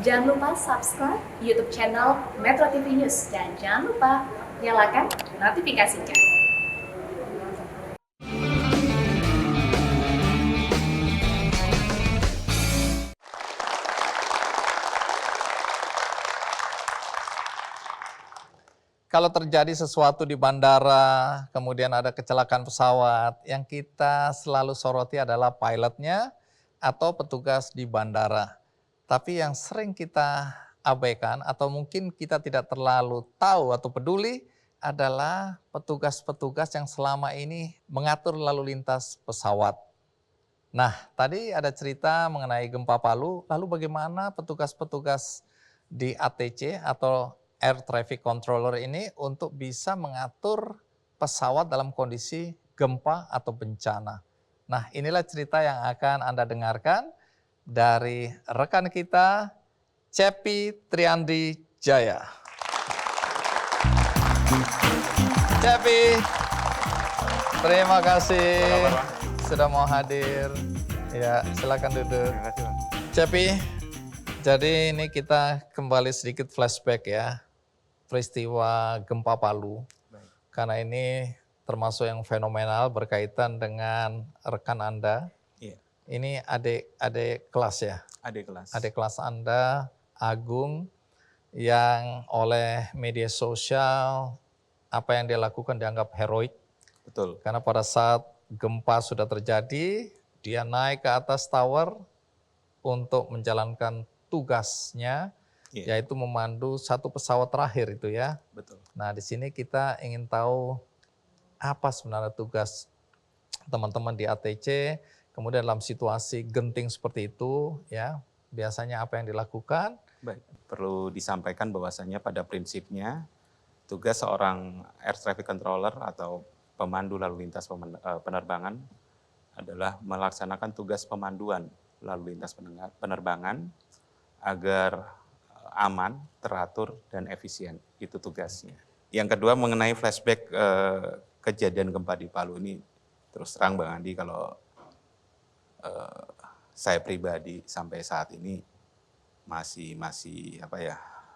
Jangan lupa subscribe YouTube channel Metro TV News dan jangan lupa nyalakan notifikasinya. Kalau terjadi sesuatu di bandara, kemudian ada kecelakaan pesawat, yang kita selalu soroti adalah pilotnya atau petugas di bandara. Tapi yang sering kita abaikan atau mungkin kita tidak terlalu tahu atau peduli adalah petugas-petugas yang selama ini mengatur lalu lintas pesawat. Nah, tadi ada cerita mengenai gempa Palu, lalu bagaimana petugas-petugas di ATC atau Air Traffic Controller ini untuk bisa mengatur pesawat dalam kondisi gempa atau bencana. Nah, inilah cerita yang akan Anda dengarkan dari rekan kita, Cepi Triandri Jaya. Cepi, terima kasih sudah mau hadir. Ya, silakan duduk. Terima kasih, Bang. Cepi, jadi ini kita kembali sedikit flashback ya, peristiwa gempa Palu. Baik. Karena ini termasuk yang fenomenal berkaitan dengan rekan Anda. Iya, Ini adik kelas ya, adik kelas. adik kelas Anda, Agung, yang oleh media sosial apa yang dia lakukan dianggap heroik. Betul. Karena pada saat gempa sudah terjadi, dia naik ke atas tower untuk menjalankan tugasnya, Iya, yaitu memandu satu pesawat terakhir itu ya. betul. Nah, di sini kita ingin tahu apa sebenarnya tugas teman-teman di ATC, kemudian dalam situasi genting seperti itu ya, biasanya apa yang dilakukan? Baik. Perlu disampaikan bahwasanya pada prinsipnya tugas seorang air traffic controller atau pemandu lalu lintas penerbangan adalah melaksanakan tugas pemanduan lalu lintas penerbangan agar aman, teratur, dan efisien. Itu tugasnya. Yang kedua mengenai flashback kejadian gempa di Palu ini, terus terang Bang Andi, kalau saya pribadi sampai saat ini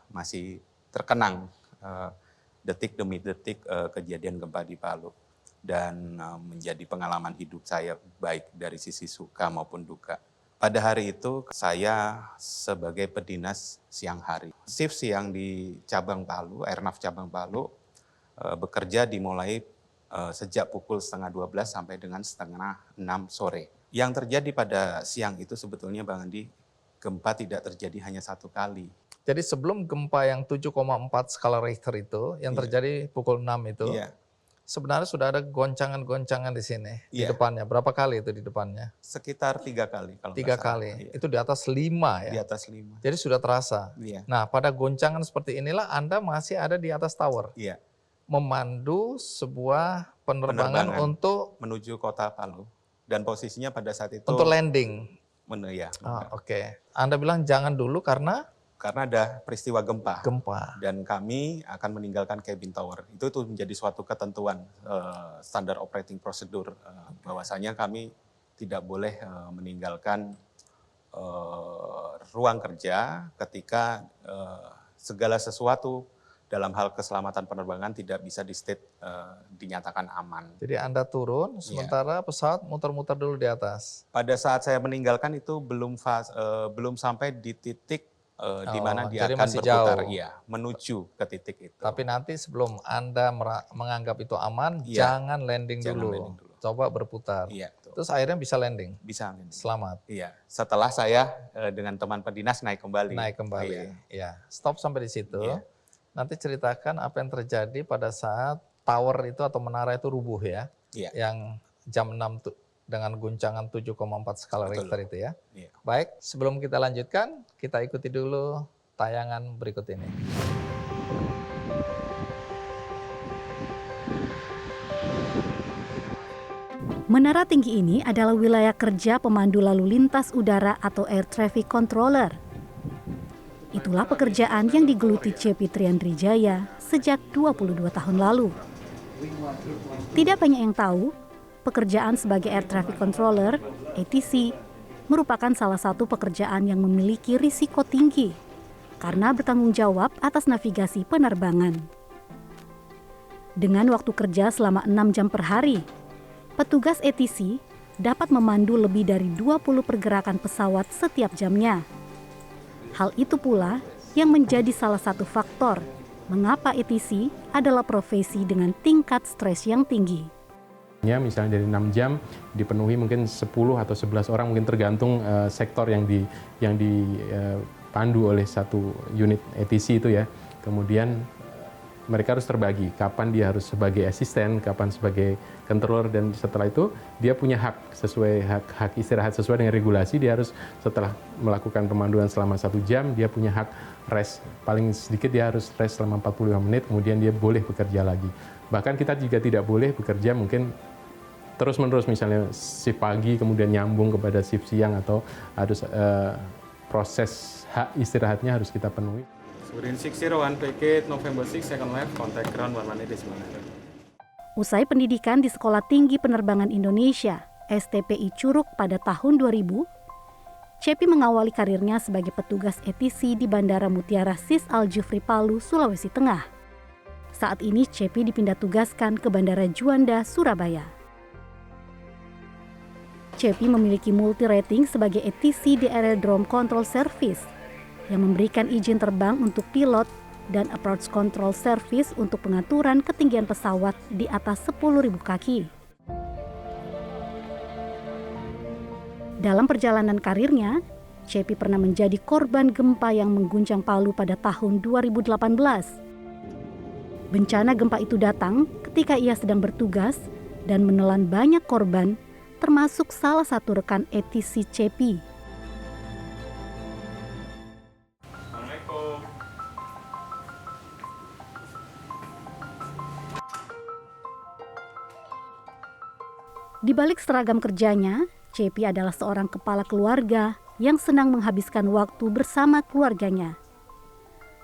masih terkenang detik demi detik kejadian gempa di Palu, dan menjadi pengalaman hidup saya baik dari sisi suka maupun duka. Pada hari itu saya sebagai pedinas siang hari. Shift siang di cabang Palu, Airnav cabang Palu, bekerja dimulai sejak pukul 11:30 sampai dengan 5:30 sore. Yang terjadi pada siang itu sebetulnya Bang Andi, gempa tidak terjadi hanya satu kali. Jadi sebelum gempa yang 7,4 skala Richter itu, yang Iya. terjadi pukul 6 itu, Iya, sebenarnya sudah ada goncangan-goncangan di sini, di Iya. depannya. Berapa kali itu di depannya? sekitar 3 kali kalau 3 nggak salah. kali, Iya. itu di atas 5 Di ya. atas 5. Jadi sudah terasa. Iya. Nah, pada goncangan seperti inilah Anda masih ada di atas tower, Iya, memandu sebuah penerbangan Penerbangan. untuk menuju kota Palu. Dan posisinya pada saat itu landing. ya, Oke. Anda bilang jangan dulu karena karena ada peristiwa gempa. gempa. Dan kami akan meninggalkan cabin tower. Itu menjadi suatu ketentuan standar operating procedure, bahwasanya kami tidak boleh meninggalkan ruang kerja ketika segala sesuatu dalam hal keselamatan penerbangan tidak bisa dinyatakan aman. Jadi Anda turun, sementara pesawat muter-muter dulu di atas. Pada saat saya meninggalkan itu belum sampai di titik di mana dia jadi akan masih berputar, jauh. iya, menuju ke titik itu. Tapi nanti sebelum Anda menganggap itu aman, Iya. jangan landing Jangan dulu. landing dulu. Coba berputar. Iya, betul. Terus akhirnya bisa landing. Bisa landing. Selamat. Iya, setelah saya dengan teman pedinas naik kembali. Naik kembali. Iya. Ya, stop sampai di situ. Iya. Nanti ceritakan apa yang terjadi pada saat tower itu atau menara itu rubuh ya. Iya. Yang jam 6 dengan guncangan 7,4 skala Betul. Richter itu ya. Iya. Baik, sebelum kita lanjutkan, kita ikuti dulu tayangan berikut ini. Menara tinggi ini adalah wilayah kerja pemandu lalu lintas udara atau Air Traffic Controller. Itulah pekerjaan yang digeluti Cepi Triandri Jaya sejak 22 tahun lalu. Tidak banyak yang tahu, pekerjaan sebagai Air Traffic Controller, ATC, merupakan salah satu pekerjaan yang memiliki risiko tinggi. karena bertanggung jawab atas navigasi penerbangan. Dengan waktu kerja selama 6 jam per hari, petugas ATC dapat memandu lebih dari 20 pergerakan pesawat setiap jamnya. Hal itu pula yang menjadi salah satu faktor mengapa ATC adalah profesi dengan tingkat stres yang tinggi. Misalnya dari 6 jam dipenuhi mungkin 10 atau 11 orang, mungkin tergantung sektor yang dipandu oleh satu unit ATC itu ya. Kemudian mereka harus terbagi, kapan dia harus sebagai asisten, kapan sebagai controller, dan setelah itu dia punya hak sesuai hak istirahat sesuai dengan regulasi. Dia harus setelah melakukan pemanduan selama 1 jam, dia punya hak rest. Paling sedikit dia harus rest selama 45 menit, kemudian dia boleh bekerja lagi. Bahkan kita juga tidak boleh bekerja mungkin terus-menerus, misalnya shift pagi kemudian nyambung kepada shift siang, atau harus proses hak istirahatnya harus kita penuhi. Surin 601 Packet November 6 second left, contact ground 118 Usai pendidikan di Sekolah Tinggi Penerbangan Indonesia, STPI Curug pada tahun 2000, Cepi mengawali karirnya sebagai petugas ATC di Bandara Mutiara Sis Al Jufri Palu, Sulawesi Tengah. Saat ini Cepi dipindah tugaskan ke Bandara Juanda, Surabaya. Cepi memiliki multi rating sebagai ATC di Aerodrome Control Service yang memberikan izin terbang untuk pilot dan approach control service untuk pengaturan ketinggian pesawat di atas 10.000 kaki. Dalam perjalanan karirnya, Cepi pernah menjadi korban gempa yang mengguncang Palu pada tahun 2018. Bencana gempa itu datang ketika ia sedang bertugas dan menelan banyak korban, termasuk salah satu rekan ATC Cepi. Di balik seragam kerjanya, Cepi adalah seorang kepala keluarga yang senang menghabiskan waktu bersama keluarganya.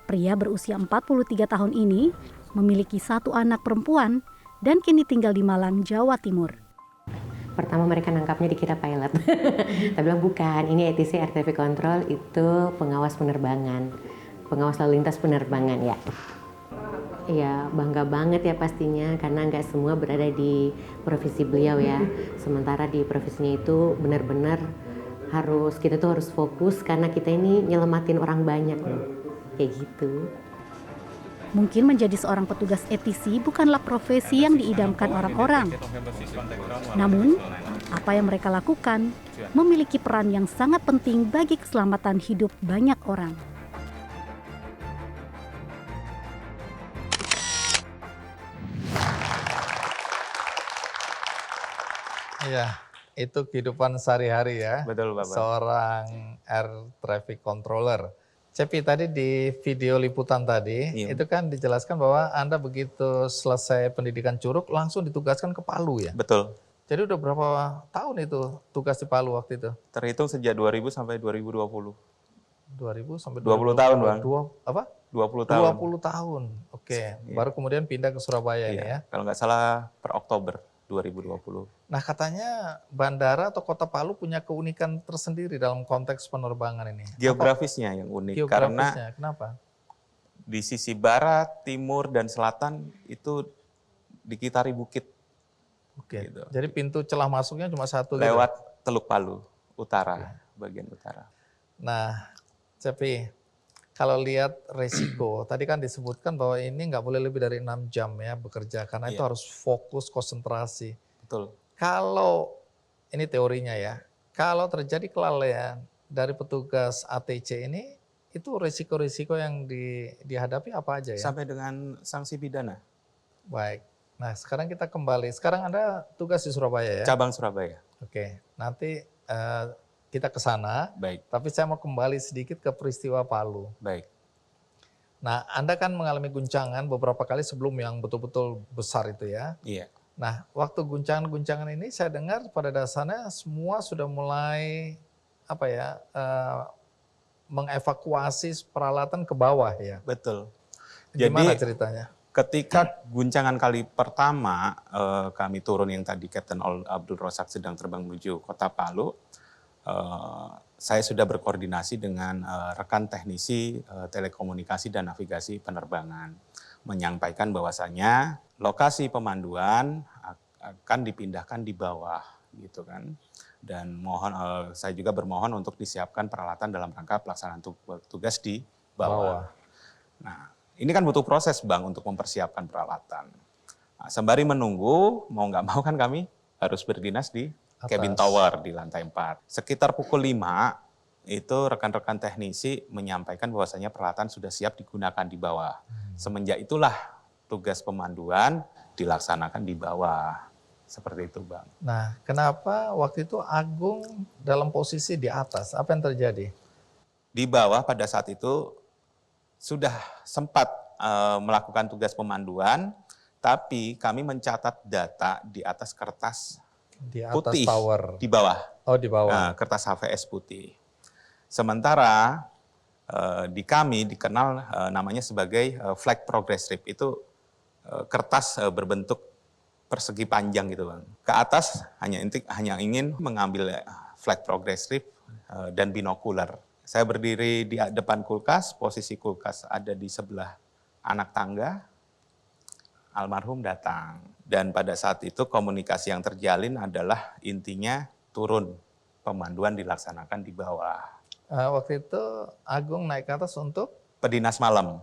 Pria berusia 43 tahun ini memiliki 1 anak perempuan dan kini tinggal di Malang, Jawa Timur. Pertama mereka nangkapnya dikira pilot. Tapi bilang bukan, ini ATC Air Traffic Control, itu pengawas penerbangan. Pengawas lalu lintas penerbangan ya. Ya bangga banget ya pastinya, karena nggak semua berada di profesi beliau ya. Sementara di profesinya itu benar-benar kita tuh harus fokus, karena kita ini nyelamatin orang banyak loh. Kayak gitu. Mungkin menjadi seorang petugas ATC bukanlah profesi yang diidamkan orang-orang. Namun, apa yang mereka lakukan memiliki peran yang sangat penting bagi keselamatan hidup banyak orang. Iya, itu kehidupan sehari-hari ya. Betul, Bapak. Seorang air traffic controller. Cepi, tadi di video liputan tadi, itu kan dijelaskan bahwa Anda begitu selesai pendidikan Curug langsung ditugaskan ke Palu ya? Betul. Jadi udah berapa tahun itu tugas di Palu waktu itu? Terhitung sejak 2000 sampai 2020. 2000 sampai 20 tahun, Bang. 20 tahun. 20 tahun. Oke, Iya. baru kemudian pindah ke Surabaya ini ya. Kalau nggak salah per Oktober 2020. Nah, katanya bandara atau kota Palu punya keunikan tersendiri dalam konteks penerbangan ini. Geografisnya yang unik, karena kenapa? di sisi barat, timur, dan selatan itu dikitari bukit. Oke. Gitu. Jadi pintu celah masuknya cuma satu Lewat gitu. Teluk Palu, utara, bagian utara. Nah, Cepi, kalau lihat resiko, tadi kan disebutkan bahwa ini nggak boleh lebih dari 6 jam ya bekerja, karena itu harus fokus, konsentrasi. Betul. Kalau, ini teorinya ya, kalau terjadi kelalaian dari petugas ATC ini, itu risiko-risiko yang dihadapi apa aja ya? Sampai dengan sanksi pidana. Baik. Nah, sekarang kita kembali. Sekarang Anda tugas di Surabaya ya? Cabang Surabaya. Oke, nanti kita ke sana. Baik. Tapi saya mau kembali sedikit ke peristiwa Palu. Baik. Nah, Anda kan mengalami guncangan beberapa kali sebelum yang betul-betul besar itu ya. Iya. Nah, waktu guncangan-guncangan ini saya dengar pada dasarnya semua sudah mulai mengevakuasi peralatan ke bawah ya. Betul. Gimana Jadi, ceritanya? ketika guncangan kali pertama kami turun, yang tadi Kapten Abdul Rozak sedang terbang menuju kota Palu, saya sudah berkoordinasi dengan rekan teknisi telekomunikasi dan navigasi penerbangan, menyampaikan bahwasanya lokasi pemanduan akan dipindahkan di bawah, gitu kan. Dan saya juga bermohon untuk disiapkan peralatan dalam rangka pelaksanaan tugas di bawah. Nah, ini kan butuh proses Bang untuk mempersiapkan peralatan. Nah, sembari menunggu, mau nggak mau kan kami harus berdinas di cabin tower di lantai 4. Sekitar pukul 5, itu rekan-rekan teknisi menyampaikan bahwasanya peralatan sudah siap digunakan di bawah. Semenjak itulah tugas pemanduan dilaksanakan di bawah. Seperti itu Bang. Nah, kenapa waktu itu Agung dalam posisi di atas? Apa yang terjadi? Di bawah pada saat itu sudah sempat melakukan tugas pemanduan, tapi kami mencatat data di atas kertas Di atas putih tower. di bawah. Oh, di bawah. Kertas HVS putih. Sementara di kami dikenal namanya sebagai flag progress strip. Itu kertas berbentuk persegi panjang gitu Bang. Ke atas hanya ingin mengambil flag progress strip dan binokular. Saya berdiri di depan kulkas, posisi kulkas ada di sebelah anak tangga. Almarhum datang. Dan pada saat itu komunikasi yang terjalin adalah intinya turun, pemanduan dilaksanakan di bawah. Waktu itu Agung naik ke atas untuk? Pedinas malam,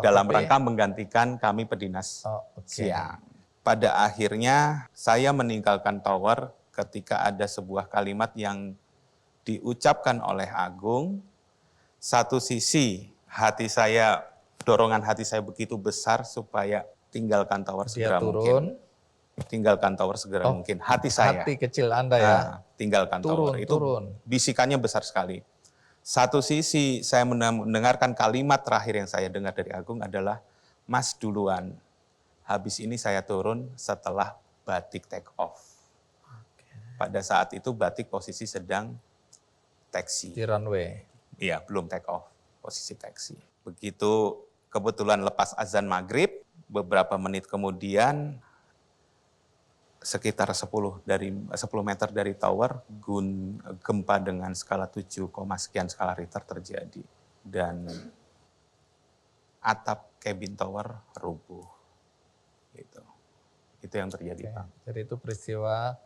dalam rangka menggantikan kami pedinas siang. Pada akhirnya saya meninggalkan tower ketika ada sebuah kalimat yang diucapkan oleh Agung. Satu sisi dorongan hati saya begitu besar supaya tinggalkan tower segera mungkin. Tinggalkan tower segera mungkin. Hati saya. Hati kecil Anda ya. Tinggalkan tower. Itu bisikannya besar sekali. Satu sisi saya mendengarkan kalimat terakhir yang saya dengar dari Agung adalah, Mas duluan. Habis ini saya turun setelah Batik take off. Pada saat itu Batik posisi sedang taksi. Di runway. Iya, belum take off, posisi taksi. Begitu kebetulan lepas azan maghrib, beberapa menit kemudian sekitar 10 meter dari tower, gempa dengan skala 7, sekian skala Richter terjadi. Dan atap cabin tower rubuh. Itu yang terjadi Pak. Jadi itu peristiwa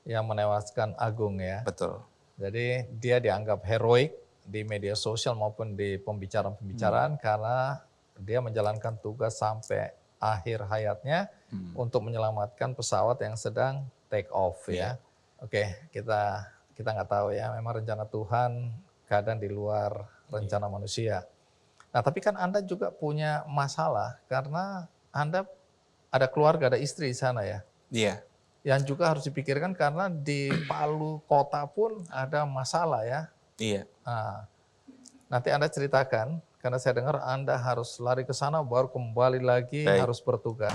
yang menewaskan Agung ya. Betul. Jadi dia dianggap heroik di media sosial maupun di pembicaraan-pembicaraan karena dia menjalankan tugas sampai akhir hayatnya untuk menyelamatkan pesawat yang sedang take off ya. Oke, kita nggak tahu ya, memang rencana Tuhan kadang di luar rencana manusia. Nah, tapi kan Anda juga punya masalah karena Anda ada keluarga, ada istri di sana ya. Iya. Yang juga harus dipikirkan karena di Palu kota pun ada masalah ya. Iya. Nah, nanti Anda ceritakan, karena saya dengar Anda harus lari ke sana baru kembali lagi harus bertugas.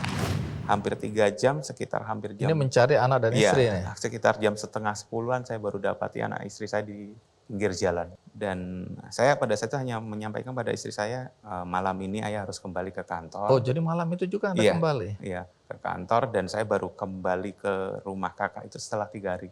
Hampir 3 jam, sekitar hampir jam. Ini mencari anak dan istri nih. Sekitar jam setengah 10-an saya baru dapati anak istri saya di pinggir jalan. Dan saya pada saat itu hanya menyampaikan pada istri saya, malam ini ayah harus kembali ke kantor. Oh, jadi malam itu juga Anda kembali? Iya, ke kantor dan saya baru kembali ke rumah kakak itu setelah 3 hari.